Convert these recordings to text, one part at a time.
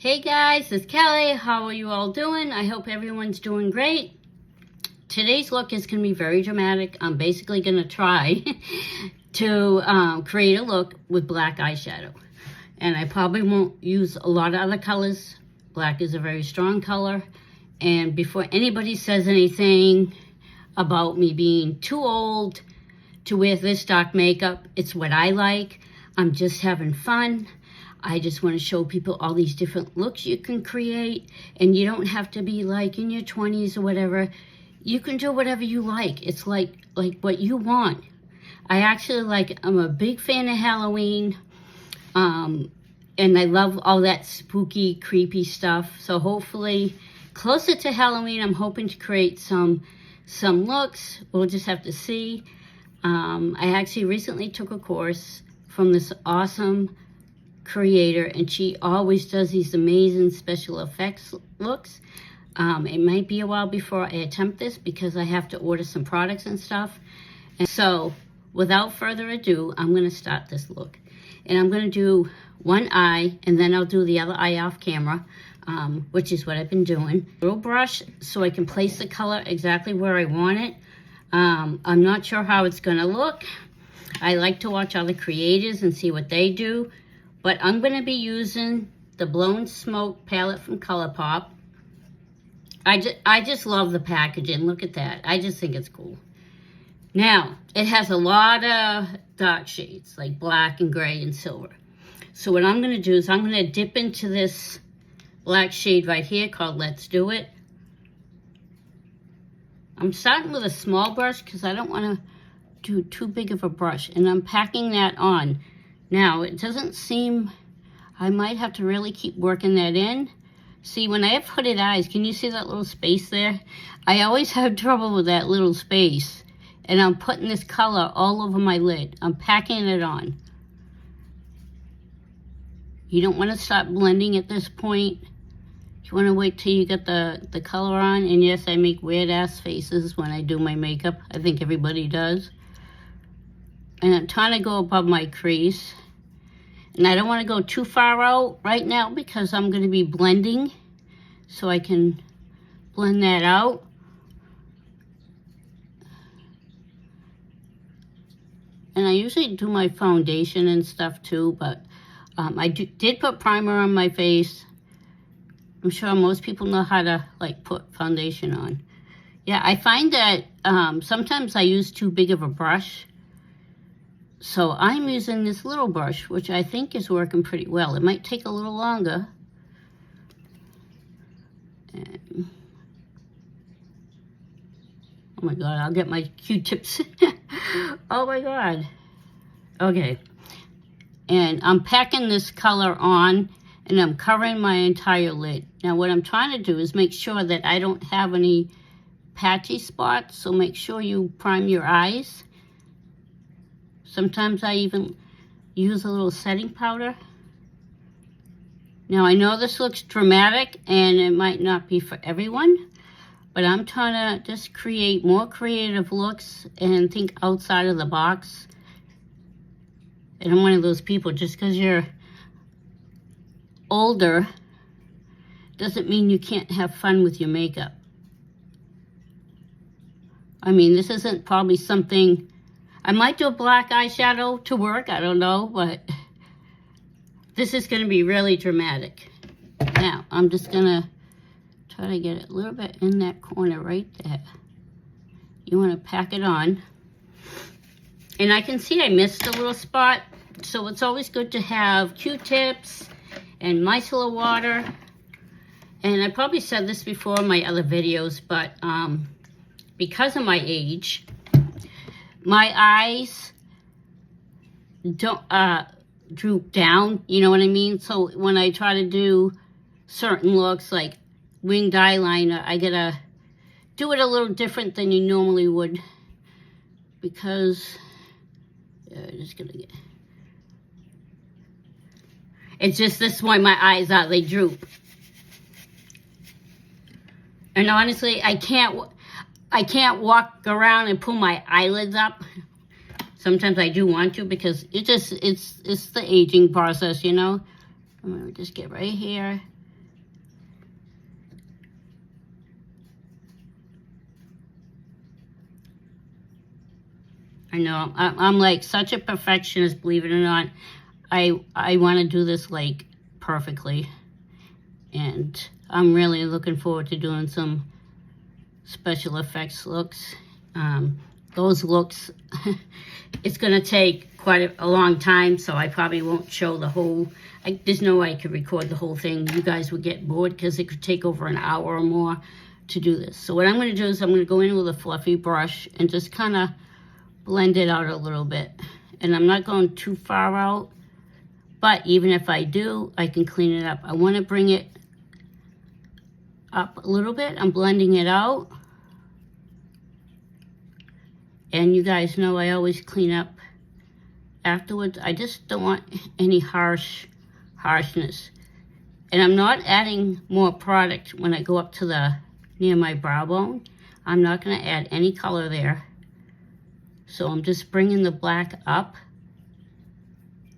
Hey guys, it's Kelly. How are you all doing? I hope everyone's doing great. Today's look is going to be very dramatic. I'm basically going to try to create a look with black eyeshadow. And I probably won't use a lot of other colors. Black is a very strong color. And before anybody says anything about me being too old to wear this dark makeup, it's what I like. I'm just having fun. I just want to show people all these different looks you can create, and you don't have to be like in your 20s or whatever. You can do whatever you like. It's like what you want. I'm a big fan of Halloween, and I love all that spooky, creepy stuff. So hopefully, closer to Halloween, I'm hoping to create some looks. We'll just have to see. I actually recently took a course from this awesome creator, and she always does these amazing special effects looks. It might be a while before I attempt this because I have to order some products and stuff. And so without further ado, I'm going to start this look, and I'm going to do one eye, and then I'll do the other eye off camera, which is what I've been doing. A little brush so I can place the color exactly where I want it. I'm not sure how it's going to look. I like to watch other creators and see what they do. But I'm going to be using the Blown Smoke palette from ColourPop. I just love the packaging. Look at that. I just think it's cool. Now, it has a lot of dark shades, like black and gray and silver. So what I'm going to do is I'm going to dip into this black shade right here called Let's Do It. I'm starting with a small brush because I don't want to do too big of a brush. And I'm packing that on. Now, it doesn't seem, I might have to really keep working that in. See, when I have hooded eyes, can you see that little space there? I always have trouble with that little space. And I'm putting this color all over my lid. I'm packing it on. You don't want to start blending at this point. You want to wait till you get the color on. And yes, I make weird-ass faces when I do my makeup. I think everybody does. And I'm trying to go above my crease. And I don't want to go too far out right now because I'm going to be blending. So I can blend that out. And I usually do my foundation and stuff too. But I did put primer on my face. I'm sure most people know how to put foundation on. Yeah, I find that sometimes I use too big of a brush. So I'm using this little brush, which I think is working pretty well. It might take a little longer. And, oh my God, I'll get my Q-tips. Oh my God. Okay. And I'm packing this color on, and I'm covering my entire lid. Now what I'm trying to do is make sure that I don't have any patchy spots. So make sure you prime your eyes. Sometimes I even use a little setting powder. Now I know this looks dramatic and it might not be for everyone, but I'm trying to just create more creative looks and think outside of the box. And I'm one of those people, just because you're older doesn't mean you can't have fun with your makeup. I mean, this isn't probably something, I might do a black eyeshadow to work, I don't know, but this is going to be really dramatic. Now, I'm just going to try to get it a little bit in that corner right there. You want to pack it on. And I can see I missed a little spot, so it's always good to have Q-tips and micellar water. And I probably said this before in my other videos, but because of my age, my eyes don't droop down, you know what I mean? So when I try to do certain looks like winged eyeliner, I gotta do it a little different than you normally would, because just gonna get, it's just this way my eyes are, they droop. And honestly, I can't walk around and pull my eyelids up. Sometimes I do want to because it's the aging process, you know. I'm gonna just get right here I know. I'm like such a perfectionist, believe it or not. I want to do this like perfectly. And I'm really looking forward to doing some special effects looks. Those looks, it's going to take quite a long time, so I probably won't show the whole. There's no way I could record the whole thing. You guys would get bored because it could take over an hour or more to do this. So what I'm going to do is I'm going to go in with a fluffy brush and just kind of blend it out a little bit. And I'm not going too far out, but even if I do, I can clean it up. I want to bring it up a little bit. I'm blending it out. And you guys know I always clean up afterwards. I just don't want any harshness. And I'm not adding more product when I go up to near my brow bone. I'm not going to add any color there. So I'm just bringing the black up.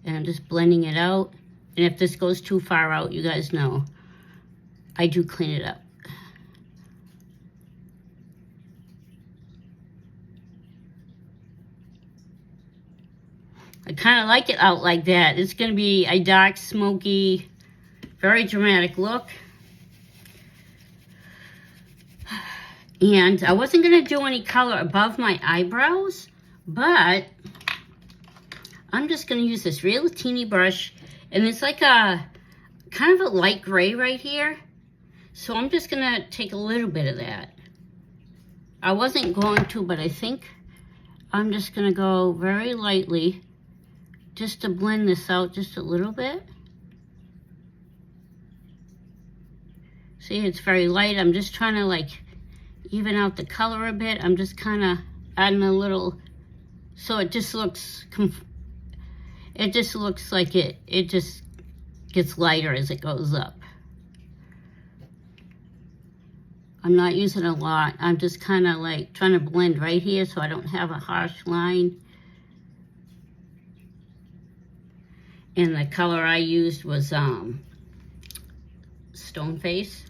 And I'm just blending it out. And if this goes too far out, you guys know I do clean it up. I kind of like it out like that. It's going to be a dark, smoky, very dramatic look. And I wasn't going to do any color above my eyebrows, but I'm just going to use this real teeny brush. And it's like a kind of a light gray right here. So I'm just going to take a little bit of that. I wasn't going to, but I think I'm just going to go very lightly just to blend this out just a little bit. See, it's very light. I'm just trying to like even out the color a bit. I'm just kind of adding a little, so it just looks like it just gets lighter as it goes up. I'm not using a lot. I'm just kind of like trying to blend right here so I don't have a harsh line. And the color I used was Stone Face.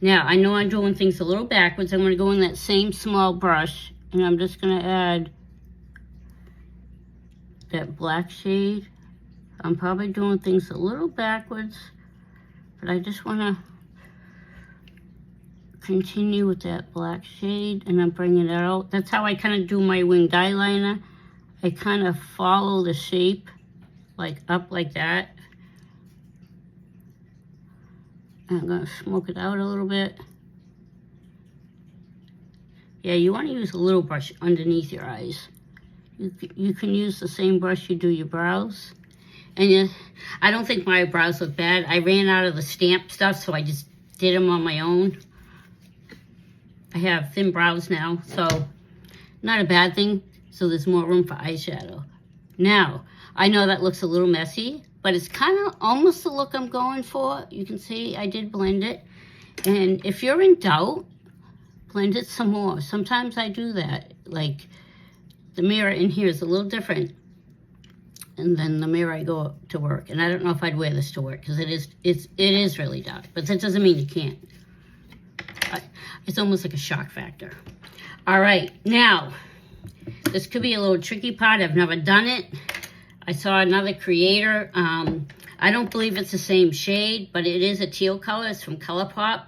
Now, I know I'm doing things a little backwards. I'm going to go in that same small brush, and I'm just going to add that black shade. I'm probably doing things a little backwards, but I just want to continue with that black shade, and I'm bringing it out. That's how I kind of do my winged eyeliner. I kind of follow the shape, like up like that. I'm going to smoke it out a little bit. Yeah, you want to use a little brush underneath your eyes. You can use the same brush you do your brows. And I don't think my brows look bad. I ran out of the stamp stuff, so I just did them on my own. I have thin brows now, so not a bad thing. So there's more room for eyeshadow. Now, I know that looks a little messy, but it's kind of almost the look I'm going for. You can see I did blend it. And if you're in doubt, blend it some more. Sometimes I do that. Like the mirror in here is a little different. And then the mirror I go to work. And I don't know if I'd wear this to work because it is really dark. But that doesn't mean you can't. It's almost like a shock factor. All right, now, this could be a little tricky part. I've never done it. I saw another creator. I don't believe it's the same shade, but it is a teal color. It's from ColourPop,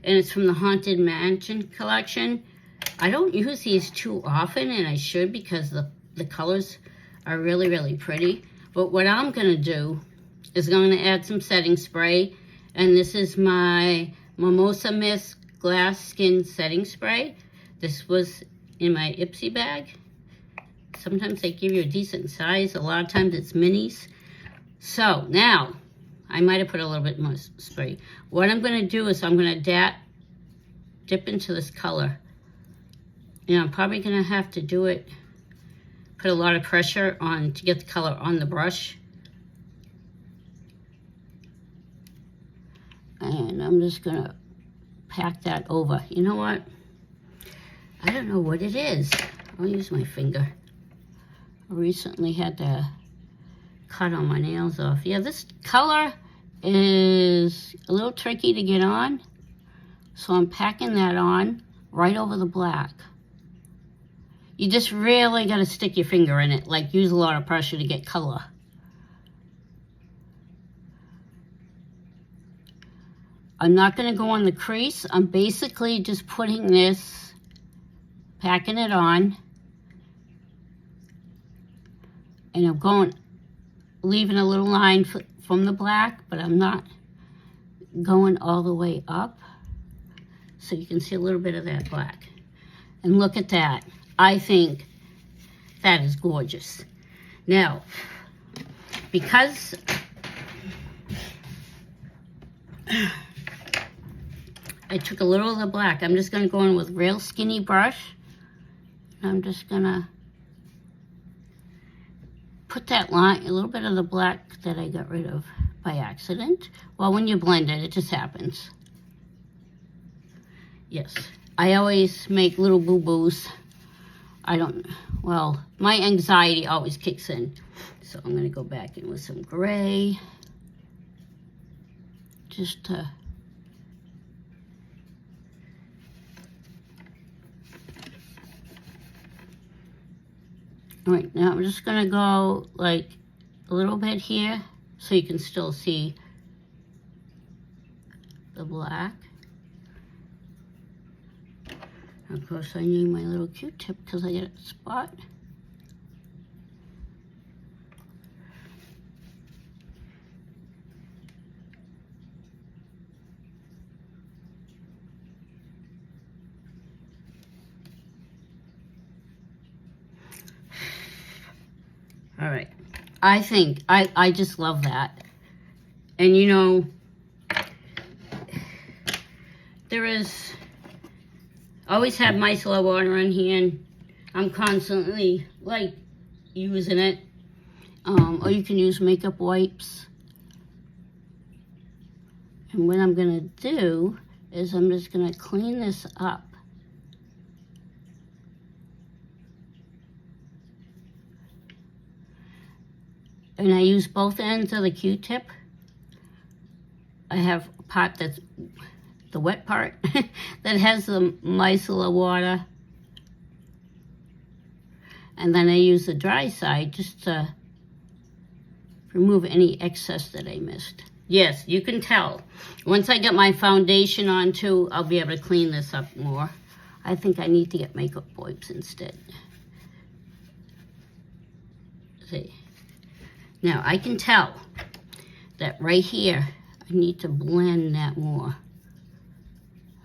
and it's from the Haunted Mansion collection. I don't use these too often, and I should because the colors are really, really pretty. But what I'm going to do is I'm going to add some setting spray, and this is my Mimosa Mist Glass Skin Setting Spray. This was in my Ipsy bag. Sometimes they give you a decent size. A lot of times it's minis. So now, I might have put a little bit more spray. What I'm going to do is I'm going to dip into this color. And I'm probably going to have to do it, put a lot of pressure on to get the color on the brush. And I'm just going to pack that over. You know what? I don't know what it is. I'll use my finger. I recently had to cut all my nails off. Yeah, this color is a little tricky to get on. So I'm packing that on. right over the black. You just really got to stick your finger in it, like use a lot of pressure to get color. I'm not going to go on the crease. I'm basically just putting this, packing it on. And I'm going, leaving a little line from the black, but I'm not going all the way up. So you can see a little bit of that black. And look at that. I think that is gorgeous. Now, because I took a little of the black, I'm just going to go in with a real skinny brush. And I'm just going to put that line, a little bit of the black that I got rid of by accident. Well, when you blend it, it just happens. Yes, I always make little boo-boos. Well, my anxiety always kicks in. So I'm going to go back in with some gray. Just to... All right, now I'm just going to go like a little bit here so you can still see the black. Of course, I need my little Q-tip because I get a spot. All right. I think, I just love that. And you know, there is... always have micellar water in hand. I'm constantly like using it. Or you can use makeup wipes. And what I'm gonna do is I'm just gonna clean this up. And I use both ends of the Q-tip. I have a part that's the wet part that has the micellar water. And then I use the dry side just to remove any excess that I missed. Yes, you can tell. Once I get my foundation on too, I'll be able to clean this up more. I think I need to get makeup wipes instead. See. Now I can tell that right here, I need to blend that more.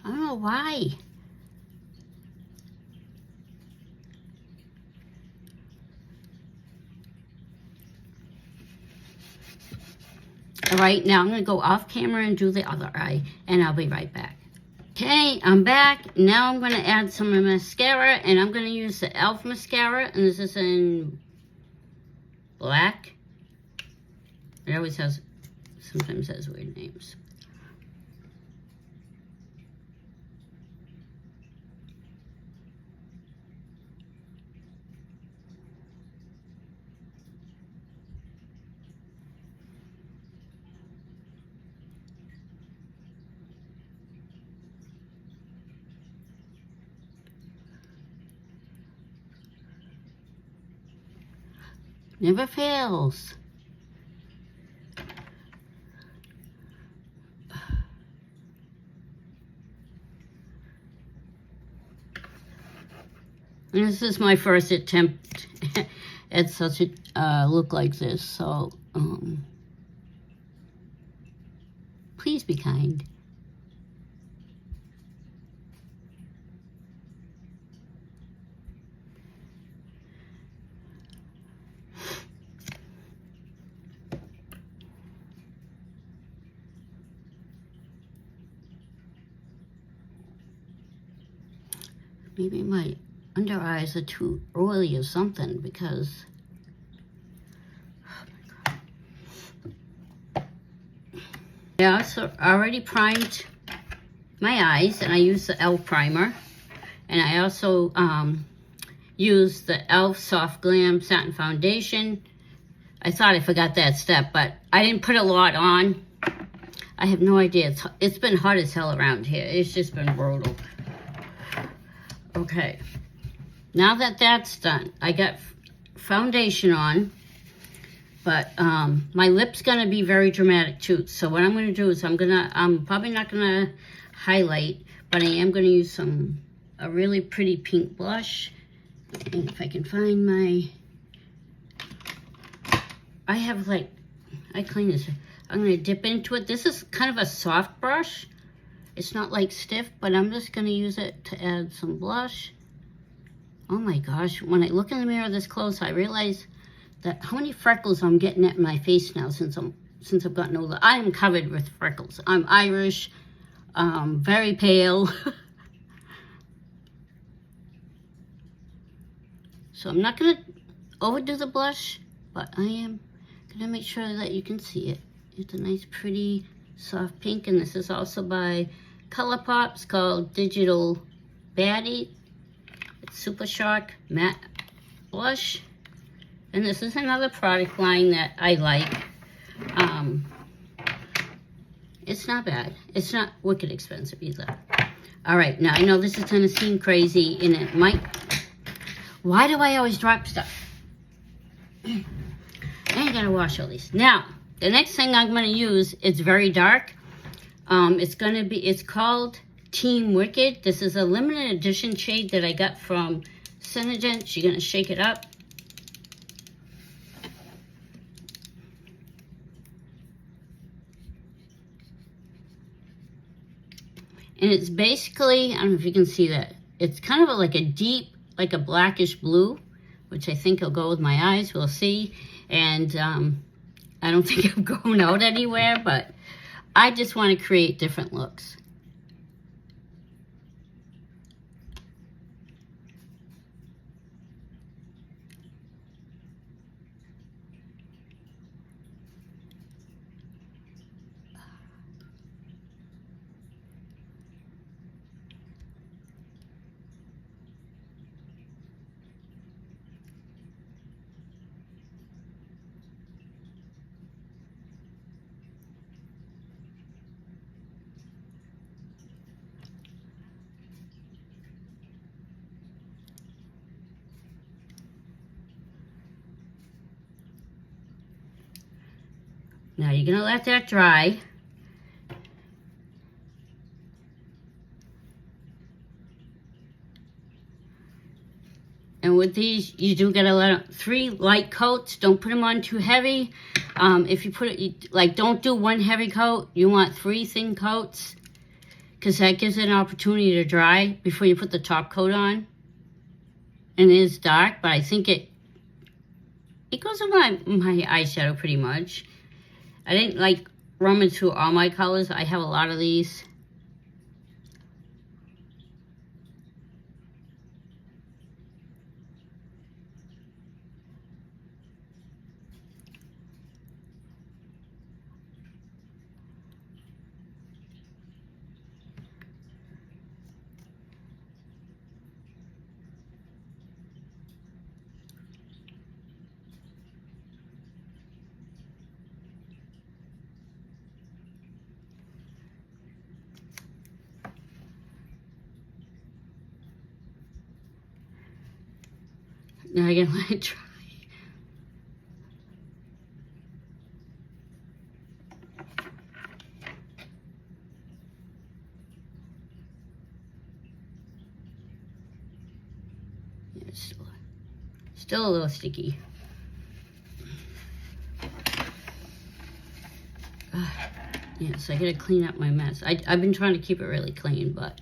I don't know why. All right, now I'm going to go off camera and do the other eye, and I'll be right back. Okay, I'm back. Now I'm going to add some mascara, and I'm going to use the e.l.f. mascara, and this is in black. It always has, sometimes has weird names. Never fails. And this is my first attempt at such a look like this, so please be kind. Maybe my under eyes are too oily or something because, oh my God. I also already primed my eyes, and I used the e.l.f. primer, and I also used the e.l.f. Soft Glam Satin Foundation. I thought I forgot that step, but I didn't put a lot on. I have no idea. It's been hot as hell around here. It's just been brutal. Okay, now that that's done, I got foundation on, but my lip's gonna be very dramatic too. So what I'm gonna do is I'm probably not gonna highlight, but I am gonna use a really pretty pink blush. And if I can find I clean this. I'm gonna dip into it. This is kind of a soft brush. It's not like stiff, but I'm just gonna use it to add some blush. Oh my gosh, when I look in the mirror this close, I realize that how many freckles I'm getting at my face now since I've gotten older. I am covered with freckles. I'm Irish, very pale. So I'm not gonna overdo the blush, but I am gonna make sure that you can see it. It's a nice, pretty, soft pink, and this is also by ColourPop. It's called Digital Baddie. It's Super Shock Matte Blush. And this is another product line that I like. It's not bad. It's not wicked expensive either. All right, now I know this is gonna seem crazy, and it might. Why do I always drop stuff? I gotta wash all these. Now, the next thing I'm gonna use, it's very dark. It's called Team Wicked. This is a limited edition shade that I got from Synergence. You're gonna shake it up. And it's basically, I don't know if you can see that. It's kind of like a deep, like a blackish blue, which I think will go with my eyes. We'll see. And I don't think I'm going out anywhere, but I just want to create different looks. Now you're going to let that dry. And with these, you do get to let 3 light coats. Don't put them on too heavy. If you put it, like, don't do 1 heavy coat. You want 3 thin coats, because that gives it an opportunity to dry before you put the top coat on. And it is dark, but I think it goes on my eyeshadow pretty much. I didn't like rummage through all my colors. I have a lot of these. Now I'm gonna let it dry. Yeah, it's still a little sticky. Yeah, so I gotta clean up my mess. I've been trying to keep it really clean, but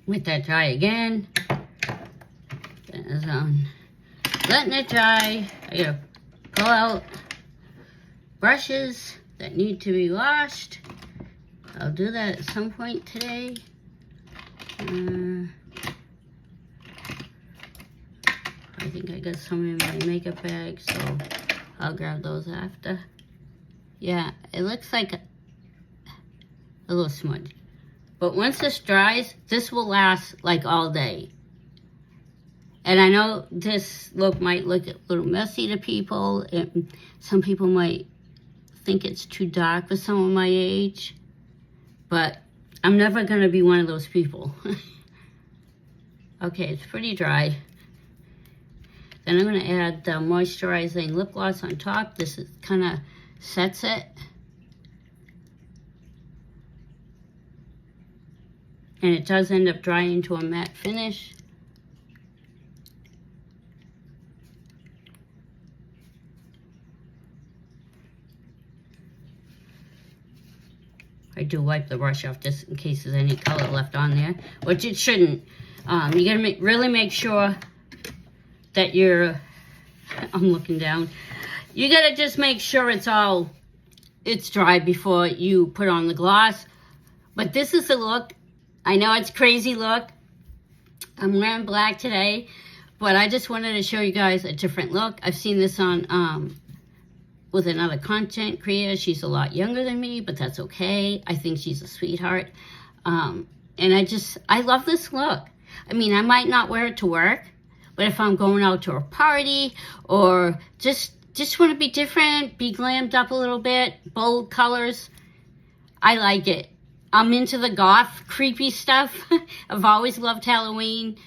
let that dry again. letting it dry. I gotta pull out brushes that need to be washed. I'll do that at some point today. I think I got some in my makeup bag, so I'll grab those after. Yeah, it looks like a little smudge. But once this dries, this will last like all day. And I know this look might look a little messy to people. Some people might think it's too dark for someone my age. But I'm never going to be one of those people. Okay, it's pretty dry. Then I'm going to add the moisturizing lip gloss on top. This kind of sets it. And it does end up drying to a matte finish. I do wipe the brush off just in case there's any color left on there, which it shouldn't. You gotta really make sure that I'm looking down. You gotta just make sure it's dry before you put on the gloss. But this is the look. I know it's a crazy look. I'm wearing black today, but I just wanted to show you guys a different look. I've seen this on with another content creator. She's a lot younger than me, but that's okay. I think she's a sweetheart. And I love this look. I mean, I might not wear it to work, but if I'm going out to a party or just want to be different, be glammed up a little bit, bold colors, I like it. I'm into the goth, creepy stuff. I've always loved Halloween.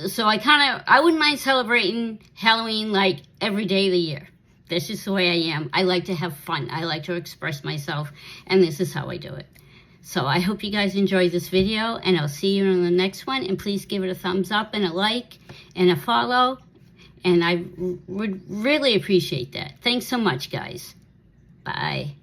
So I wouldn't mind celebrating Halloween like every day of the year. That's just the way I am. I like to have fun. I like to express myself, and this is how I do it. So I hope you guys enjoyed this video, and I'll see you in the next one. And please give it a thumbs up and a like and a follow. And I would really appreciate that. Thanks so much, guys. Bye.